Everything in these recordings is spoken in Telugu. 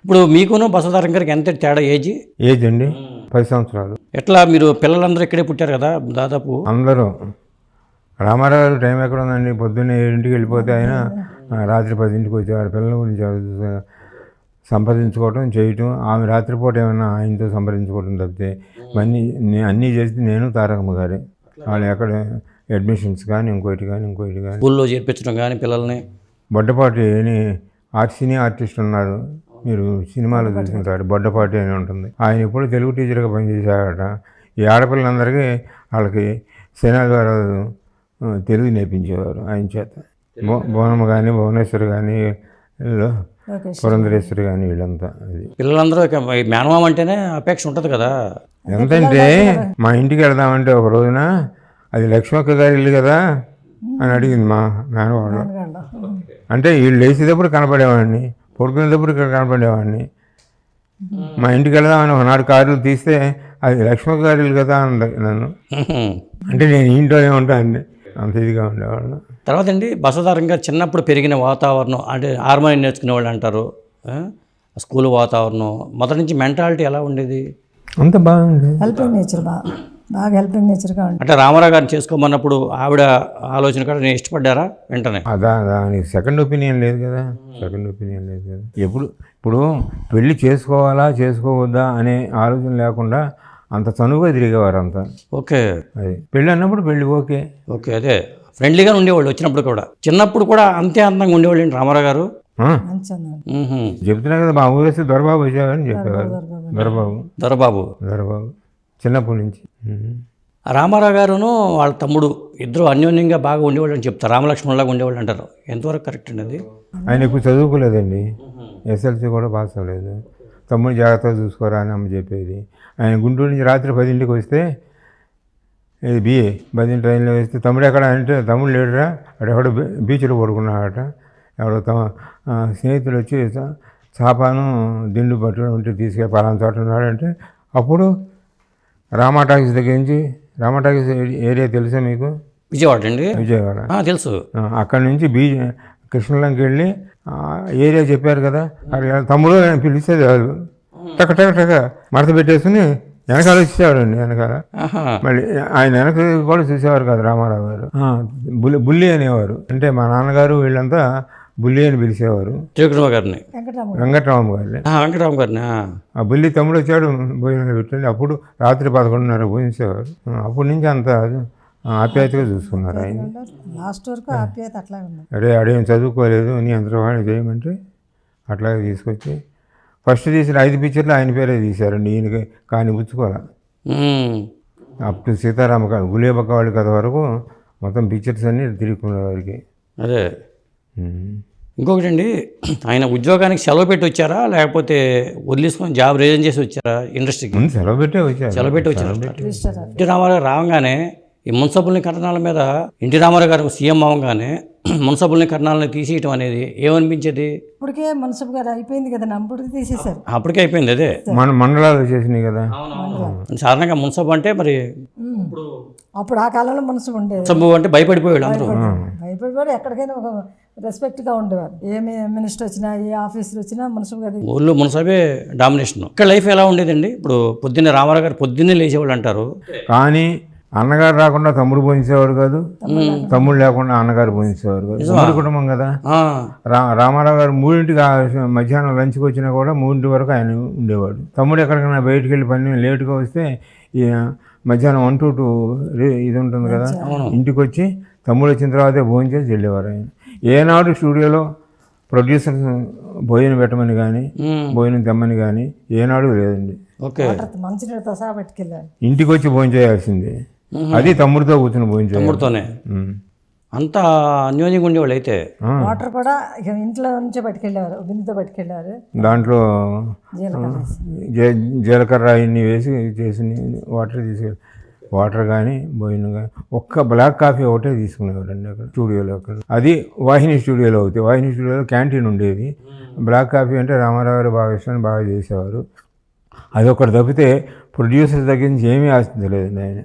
ఇప్పుడు మీకును బసవతారకం గారికి ఎంత తేడా ఏజ్ అండి 10 సంవత్సరాలు. ఎట్లా మీరు పిల్లలందరూ ఇక్కడే పుట్టారు కదా దాదాపు? అందరూ రామారావు గారు టైం ఎక్కడ ఉందండి, పొద్దున్నే 7ంటికి వెళ్ళిపోతే ఆయన రాత్రి 10ంటికి వచ్చేవారు. పిల్లల గురించి సంప్రదించుకోవటం చేయటం, ఆమె రాత్రిపూట ఏమైనా ఆయనతో సంప్రదించుకోవటం తప్పితే అన్నీ చేసి నేను తారకమ్మ గారే. వాళ్ళు ఎక్కడ అడ్మిషన్స్ కానీ ఇంకోటి కానీ స్కూల్లో చేర్పించడం కానీ పిల్లల్ని. బొడ్డపాటి అని సినీ ఆర్టిస్ట్ ఉన్నారు, మీరు సినిమాలో చూసుకుంటారు, బొడ్డపాటి అని ఉంటుంది. ఆయన ఎప్పుడు తెలుగు టీచర్గా పనిచేశారట. ఈ ఆడపిల్లలందరికీ వాళ్ళకి శనాద్వారాలు తెలుగు నేర్పించేవారు ఆయన చేత. భువనమ్మ కానీ భువనేశ్వరి కానీ పురంధరేశ్వరి కానీ వీళ్ళంతా. అది పిల్లలందరూ మేనమామ అంటేనే అపేక్ష ఉంటుంది కదా. ఎంతంటే మా ఇంటికి వెళదామంటే ఒక రోజున అది లక్ష్మక్క గారి ఇల్లు కదా అని అడిగింది మా మేనవాడు. అంటే వీళ్ళు లేచేటప్పుడు కనపడేవాడిని, పడుకునేటప్పుడు ఇక్కడ కనపడేవాడిని. మా ఇంటికి వెళదామని ఒకనాడు కారులు తీస్తే అది లక్ష్మక్క గారి ఇల్లు కదా అని నన్ను. అంటే నేను ఇంట్లోనే ఉంటాను, అంత ఇదిగా ఉండేవాళ్ళు. తర్వాత అండి బసవతారకం గారు చిన్నప్పుడు పెరిగిన వాతావరణం, అంటే హార్మోనియం నేర్చుకునే వాళ్ళు అంటారు, స్కూల్ వాతావరణం మొదటి నుంచి మెంటాలిటీ ఎలా ఉండేది? అంత బాగుంది, హెల్పింగ్ నేచర్, బాగా హెల్పింగ్ నేచర్గా ఉంది. అంటే రామారావు గారిని చేసుకోమన్నప్పుడు ఆవిడ ఆలోచన కూడా నేను ఇష్టపడ్డారా వెంటనే? దానికి సెకండ్ ఒపీనియన్ లేదు కదా. ఇప్పుడు పెళ్ళి చేసుకోవాలా చేసుకోవద్దా అనే ఆలోచన లేకుండా అంత చనువుగా తిరిగేవారు అంతా. ఓకే, అది పెళ్ళి అన్నప్పుడు పెళ్ళి ఓకే. అదే ఫ్రెండ్లీగా ఉండేవాళ్ళు వచ్చినప్పుడు కూడా. చిన్నప్పుడు కూడా అంతే అందంగా ఉండేవాళ్ళు అండి రామారావు గారు. చెప్తున్నా కదా, మా ఊరేసి దొరబాబు వచ్చేవారని చెప్పేవారు. దొరబాబు చిన్నప్పటి నుంచి. రామారావు గారును వాళ్ళ తమ్ముడు ఇద్దరు అన్యోన్యంగా బాగా ఉండేవాళ్ళు అని చెప్తారు, రామలక్ష్మణులాగా ఉండేవాళ్ళు అంటారు. ఎంతవరకు కరెక్ట్ అండి అది? ఆయన ఎక్కువ చదువుకోలేదండి, SLC కూడా పాస్ అవ్వలేదు. తమ్ముడు జాగ్రత్తగా చూసుకోరా అని అమ్మ చెప్పేది. ఆయన గుంటూరు నుంచి రాత్రి 10ంటికి వస్తే, ఇది BA 10 ట్రైన్లో వేస్తే తమ్ముడు ఎక్కడ అంటే, తమ్ముడు లేడురా అక్కడెక్కడ బీచ్లో పడుకున్నాడట. ఎవడో స్నేహితులు వచ్చి చాపాను దిండు పట్టుకుని ఉంటే తీసుకెళ్ళి పలానా చోట ఉన్నాడంటే, అప్పుడు రామా టాకీస్ దగ్గర నుంచి, రామా టాకీస్ ఏరియా తెలుసా మీకు? విజయవాడ అండి. విజయవాడ తెలుసు. అక్కడ నుంచి కృష్ణలంకి వెళ్ళి ఏరియా చెప్పారు కదా, అక్కడ తమ్ముడు పిలిచేది వాళ్ళు టక టక టక మడత పెట్టేసుకుని వెనకాల వచ్చేవాడండి. వెనకాల మళ్ళీ ఆయన వెనక కూడా చూసేవారు కదా రామారావు గారు. బుల్లి అనేవారు. అంటే మా నాన్నగారు వీళ్ళంతా బుల్లి అని పిలిచేవారు గారిని, వెంకటరామ గారిని. ఆ బుల్లి తమ్ముడు వచ్చాడు భోజనాలు పెట్టండి. అప్పుడు రాత్రి 11:30 భోజించేవారు. అప్పటి నుంచి అంత ఆప్యాయతగా చూసుకున్నారు ఆయన. లాస్ట్ వరకు ఆప్యాయత అట్లా ఉంది. అరే అడేం చదువుకోలేదు నీ అంతర్వాణి చేయమంటే అట్లాగే తీసుకొచ్చి ఫస్ట్ తీసిన 5 పిక్చర్లు ఆయన పేరే తీశారండి. ఈయనకి కానీ పుచ్చుకోవాలి. అప్పుడు సీతారామ కథ, గులేబక్క వాళ్ళ కథ వరకు మొత్తం పిక్చర్స్ అన్నీ తిరుగుకునే వారికి. అదే ఇంకొకటి అండి, ఆయన ఉద్యోగానికి సెలవు పెట్టి వచ్చారా లేకపోతే వదిలేసుకొని జాబ్ రిజైన్ చేసి వచ్చారా ఇండస్ట్రీకి? సెలవు పెట్టే వచ్చారు. ఎన్టీ రామారావు రావంగానే ఈ మున్సబుల్ని కట్టడాల మీద ఎన్టీ రామారావు గారు సీఎం అవ్వగానే మున్సబుల్ని కట్టడాలని తీసేయటం అనేది ఏమనిపించేది? ఇప్పటికే మున్సబ్ గారు అయిపోయింది కదా, అప్పటికి తీసేశారు. అప్పటికే అయిపోయింది. అదే మండలాలు చేసినాయి కదా. సాధారణంగా మున్సబ్ అంటే మరి అప్పుడు ఆ కాలంలో మున్సబ్ ఉండేది. మున్సబ్ అంటే భయపడిపోయాడు అందరూ. భయపడిపోయాడు, ఎక్కడికైనా ఒక రెస్పెక్ట్గా ఉండేవారు. ఏ మినిస్టర్ వచ్చినా ఏ ఆఫీసర్ వచ్చినా మున్సబ్ గారు ఊళ్ళో మున్సబే డామినేషన్. ఇక్కడ లైఫ్ ఎలా ఉండేదండి? ఇప్పుడు పొద్దున్నే రామారావు గారు పొద్దున్నే లేచేవాళ్ళు అంటారు, కానీ అన్నగారు రాకుండా తమ్ముడు పోయించేవాడు కాదు, తమ్ముడు లేకుండా అన్నగారు పోయించేవారు కాదు. తమ్ముడు కుటుంబం కదా. రామారావు గారు 3ంటికి మధ్యాహ్నం లంచ్కి వచ్చినా కూడా 3ంటి వరకు ఆయన ఉండేవాడు. తమ్ముడు ఎక్కడికైనా బయటికి వెళ్ళి పని లేటుగా వస్తే మధ్యాహ్నం 1 to 2 ఇది ఉంటుంది కదా, ఇంటికి వచ్చి తమ్ముడు వచ్చిన తర్వాతే భోజనం చేసి వెళ్ళేవారు ఆయన. ఏనాడు స్టూడియోలో ప్రొడ్యూసర్ భోజనం పెట్టమని కానీ భోజనం తెమ్మని కానీ ఏనాడు లేదండి. మంచినీళ్ళతో సహా పట్టుకెళ్ళారు. ఇంటికి వచ్చి భోజనం చేయాల్సిందే. అది తమ్ముడితో కూర్చొని భోజనం తమ్ముడితోనే. అంత అన్యోన్యంగా ఉండేవాళ్ళు. అయితే వాటర్ కూడా ఇంట్లో నుంచే పట్టుకెళ్ళేవారు, బిందుతో పట్టుకెళ్ళేవారు. దాంట్లో జీలకర్ర ఇన్ని వేసి చేసి వాటర్ తీసుకెళ్ళి, వాటర్ కానీ భోజనం కానీ ఒక్క బ్లాక్ కాఫీ ఒకటే తీసుకునేవారండి అక్కడ స్టూడియోలో. అక్కడ అది వాహిని స్టూడియోలో అవుతాయి. వాహిని స్టూడియోలో క్యాంటీన్ ఉండేది. బ్లాక్ కాఫీ అంటే రామారావు గారు బాగా ఇష్టం, బాగా చేసేవారు. అది ఒకటి తప్పితే ప్రొడ్యూసర్ దగ్గర నుంచి ఏమీ ఆశించలేదండి ఆయన.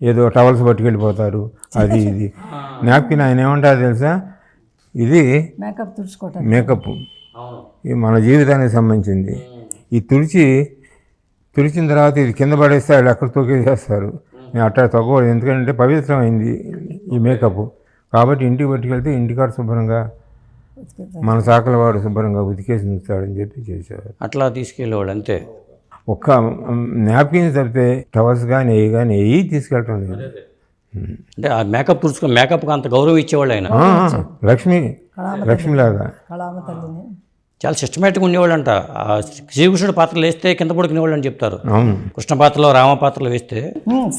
ఏదో టవల్స్ పట్టుకెళ్ళిపోతారు, అది ఇది. నాప్కిన్ ఆయన ఏమంటారు తెలుసా, ఇది మేకప్ తుడుచుకోవటం, మేకప్ ఇది మన జీవితానికి సంబంధించింది. ఈ తుడిచిన తర్వాత ఇది కింద పడేస్తే వాళ్ళు ఎక్కడ తొక్కేసేస్తారు. నేను అట్లా తగ్గకూడదు, ఎందుకంటే పవిత్రమైంది ఈ మేకప్. కాబట్టి ఇంటికి పట్టుకెళ్తే ఇంటికాడ శుభ్రంగా మన సాకల వాడు శుభ్రంగా ఉతికేసి ఉంచుతాడని చెప్పి చేసేవారు. అట్లా తీసుకెళ్ళేవాళ్ళు అంతే. ఒక్క నాప్కిన్స్ తప్పితే టవల్స్ కానీ ఏ తీసుకెళ్ళటం లేదు. అంటే ఆ మేకప్ తుడుచుకో మేకప్కి అంత గౌరవం ఇచ్చేవాళ్ళు ఆయన. లక్ష్మిలాగా కళామ తల్లిని చాలా సిస్టమేటిక్గా ఉండేవాళ్ళంట. ఆ శ్రీకృష్ణుడు పాత్రలు వేస్తే కింద పడుకునేవాళ్ళు అని చెప్తారు. అవును. కృష్ణ పాత్రలో రామ పాత్రలు వేస్తే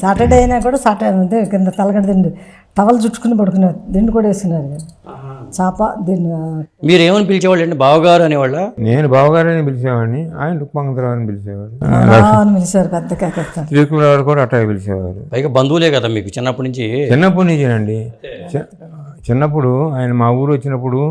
సాటర్డే అయినా కూడా సాటర్డే కింద తలగడ దిండు టవల్ చుట్టుకుని పడుకున్నారు. దిండు కూడా వేస్తున్నారు కదా, చాప దిండు. మీరు ఏమని పిలిచేవాళ్ళు అండి? బావగారు అనేవాళ్ళ? నేను బావగారని పిలిచేవాడిని, ఆయన రుక్మంగరావు అని పిలిచేవాడు. అని పిలిచారు పెద్ద కాకెత్తారు. శ్రీకుమార్ కూడా అట్లా పిలిచేవారు. పైగా బంధువులే కదా మీకు చిన్నప్పటి నుంచి. చిన్నప్పటి నుంచేనండి. చిన్నప్పుడు ఆయన మా ఊరు వచ్చినప్పుడు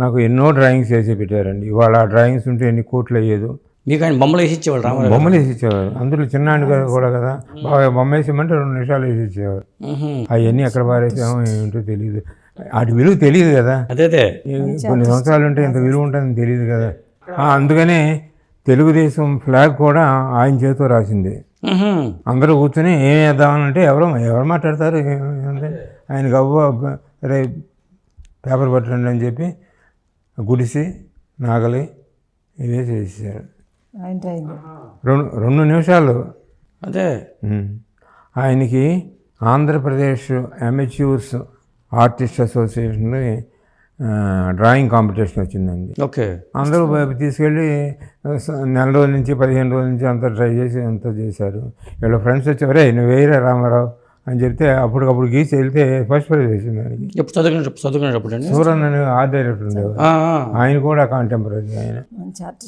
నాకు ఎన్నో డ్రాయింగ్స్ వేసి పెట్టారండి. ఇవాళ ఆ డ్రాయింగ్స్ ఉంటే ఎన్ని కోట్లు అయ్యేదో. మీకు ఆయన బొమ్మలు వేసి ఇచ్చేవాళ్ళు? రామారావు బొమ్మలు వేసి ఇచ్చేవారు. అందులో చిన్నాడు కూడా కదా, బాగా బొమ్మ వేసామంటే 2 నిమిషాలు వేసి ఇచ్చేవారు. అవన్నీ ఎక్కడ పారేసామో ఏంటో తెలియదు, వాటి విలువ తెలియదు కదా. అదే కొన్ని సంవత్సరాలు ఉంటే ఇంత విలువ ఉంటుందని తెలియదు కదా. అందుకనే తెలుగుదేశం ఫ్లాగ్ కూడా ఆయన చేతితో రాసింది. అందరూ కూర్చొని ఏం వేద్దామనంటే ఎవరు మాట్లాడతారు, ఆయన గవ్వ రే పేపర్ పట్టండి అని చెప్పి గుడిసి నాగలి ఇవే చేసేసారు. ఆయన డ్రాయింగ్ 2 నిమిషాలు. అదే ఆయనకి Andhra Pradesh amateurs artist association drawing competition వచ్చిందండి. ఓకే. అందరూ తీసుకెళ్ళి నెల రోజుల నుంచి 15 రోజుల నుంచి అంతా ట్రై చేసి అంతా చేశారు. వీళ్ళ ఫ్రెండ్స్ వచ్చేవరే నువ్వు వేయరా రామారావు అని చెప్తే అప్పటికప్పుడు గీసి వెళ్తే ఫస్ట్ ప్రైజ్ వచ్చింది దానికి. ఎప్పుడు చదువుకునేటప్పుడు అండి? సూరన్ అని ఆర్ట్ డైరెక్టర్ ఉండేవారు. ఆయన కూడా కాంటెంపరీ ఆయన. మంచి ఆర్టిస్ట్.